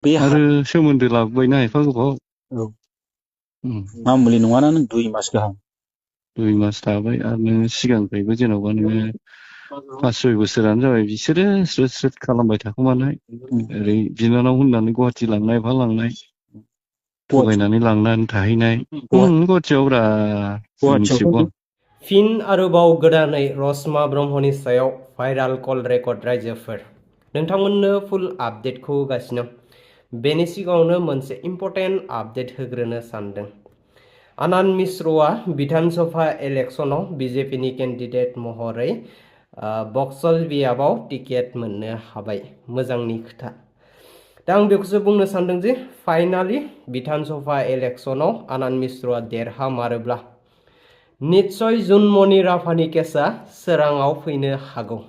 बे आरो सोमोन्दो लाबोबायना एफा गोबाव मामुलि नङाना नों 2 मास गाहाम 2 मास थाबाय आरो नोङो सिगांनिफ्रायबो जेन'बा नोङो 5-6 बोसोरानो जाबाय बिसोरो स्रोद स्रोद खालामबाय थाखोमानाय ओरै बिनानाव होननानै गुवाहाटि लांनाय एफा लांनाय थगायनानै लांनानै थाहैनाय गुवाहाटियाव ब्रा मिथिजोबगौ आं। फिन आरोबाव गोदानै रशमा ब्रह्मनि सायाव भाइराल कल रेकर्ड रायजोफोर नोंथांमोननो फुल आपडेटखौ होगासिनो बेनि सिगाङावनो मोनसे इम्पर्टेन्ट आपडेट होग्रोनो सानदों। आनन्द मिश्रआ विधानसभा इलेक्शनाव बीजेपीनि केन्डिडेट महरै बक्सल बियाबाव टिकेट मोननो हाबाय मोजांनि खोथा। दा आं बेखौसो बुंनो सानदों जे फाइनालि विधानसभा इलेक्शनाव आनन्द मिश्रआ देरहामारोब्ला निश्चय जुनमनि राभानि केसआ सोराङाव फैनो हागौ।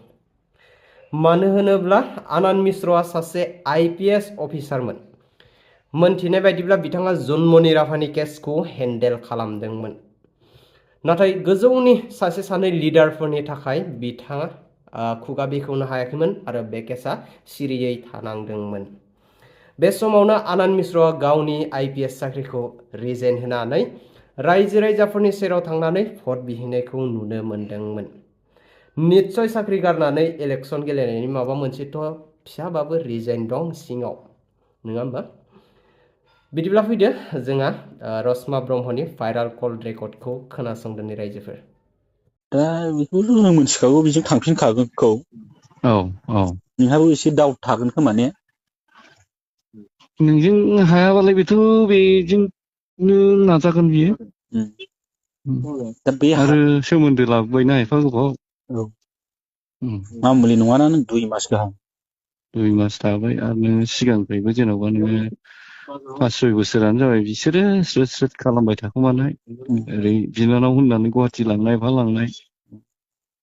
मानो होनोब्ला आनन्द मिश्रआ सासे i.p.s अफिसारमोन। मोनथिनाय बायदिब्ला बिथाङा जुनमनि राभानि केसखौ हेन्डेल खालामदोंमोन। नाथाय गोजौनि सासे सानै लिडारफोरनि थाखाय बिथाङा खुगा बेखेवनो हायाखैमोन आरो बे केसआ सिरियै थानांदोंमोन। बे समावनो आनन्द मिश्रआ गावनि i.p.s साख्रिखौ रिजाइन होनानै रायजो राजाफोरनि सेराव थांनानै भट बिहैनायखौ नुनो मोनदोंमोन। निश्चय साख्रि गारनानै इलेक्शन गेलेनायनि माबा मोनसेथ' फिसाबाबो रिजाइन दं सिङाव नङा होमबा? बिदिब्ला फैदो जोंहा रशमा ब्रह्मनि भाइराल कल रेकर्डखौ खोनासंदोनि रायजोफोर। दा बेखौथ' जों मिथिखागौ बेजों थांफिनखागोनखौ नोंहाबो एसे दाउट थागोन खोमा ने? नोंजों हायाबालाय बेथ' बेजोंनो नाजागोन बियो। दा बे आरो सोमोन्दो लाबोबायना एफा गोबाव मामुलि नङाना नों 2 मास गाहाम 2 मास थाबाय आरो नोङो सिगांनिफ्रायबो जेन'बा नोङो 5-6 बोसोरानो जाबाय बिसोरो स्रोद स्रोद खालामबाय थाखोमानाय ओरै बिनानाव होननानै गुवाहाटि लांनाय एफा लांनाय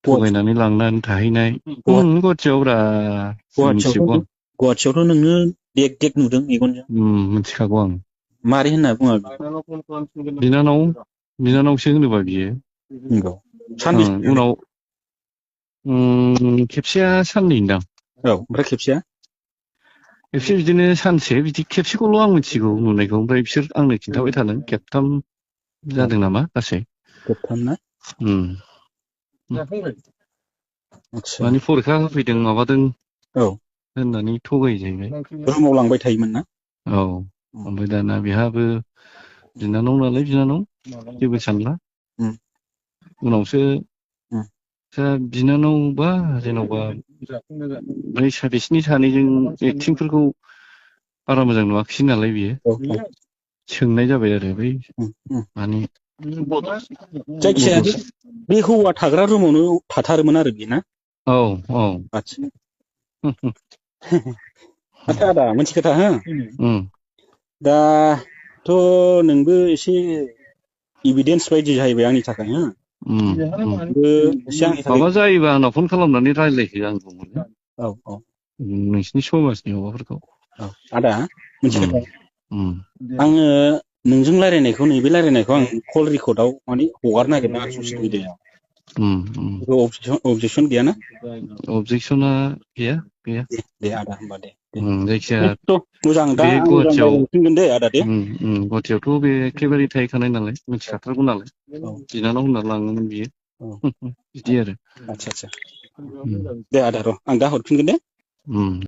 थगायनानै लांनानै थाहैनाय गुवाहाटियाव ब्रा मिथिजोबगौ आं। गुवाहाटियावथ' नोङो देग देग नुदों मेगनजों मिथिखागौ आं। मारै होनना बुङो बिनानावसो होनोबा बियो उनाव खेबसेया साननैदां ओमफ्राय खेबसे बिदिनो सानसे बिदि खेबसेखौल' आं मिथिगौ नुनायखौ ओमफ्राय बिसोर आंनो खिन्थाबाय थादों खेबथाम जादों नामा गासै खेबथाम ना माने फरिखा होफैदों माबादों होननानै थगायो जाहैबाय। रुमाव लांबाय थायोमोन ना? ओमफ्राय दाना बेहाबो बिनानाव नालाय बिनानाव जेबो सानला उनावसो बिनानाव बा जेन'बा बिसिनि सानैजों एक्टिंफोरखौ बारा मोजां नुवाखिसै नालाय बियो सोंनाय जाबाय आरो बै माने जायखिजाया बे हौवा थाग्रा रुमावनो थाथारोमोन आरो बियो ना? आदसा आदा मोनसे खोथा दाथ' नोंबो एसे इभिडेन्स बायदि जाहैबाय आंनि थाखाय माबा जायोबा आंनाव फन खालामनानै रायज्लायहो आं बुंगोन नोंसिनि समाजनि माबाफोरखौ। आदा मोनसे खोथा आङो नोंजों रायज्लायनायखौ नैबे रायज्लायनायखौ आं कल रेकर्डआव माने हगारनो नागिरदों आरो ससियेल मिडियायाव अबजेक्सन गैयाना? अबजेक्सना गैया दे आदा होमबा दे जायखिजाया मोजां दा बे आं रायज्लायफिनगोन दे आदा दे गुवाहाटियावथ' बे एखेबारे थाहैखानाय नालाय मिथिखाथारगौ नालाय बिनानाव होनना लाङोमोन बियो बिदि आरो आदसा दे आदा र' आं दा हरफिनगोन दे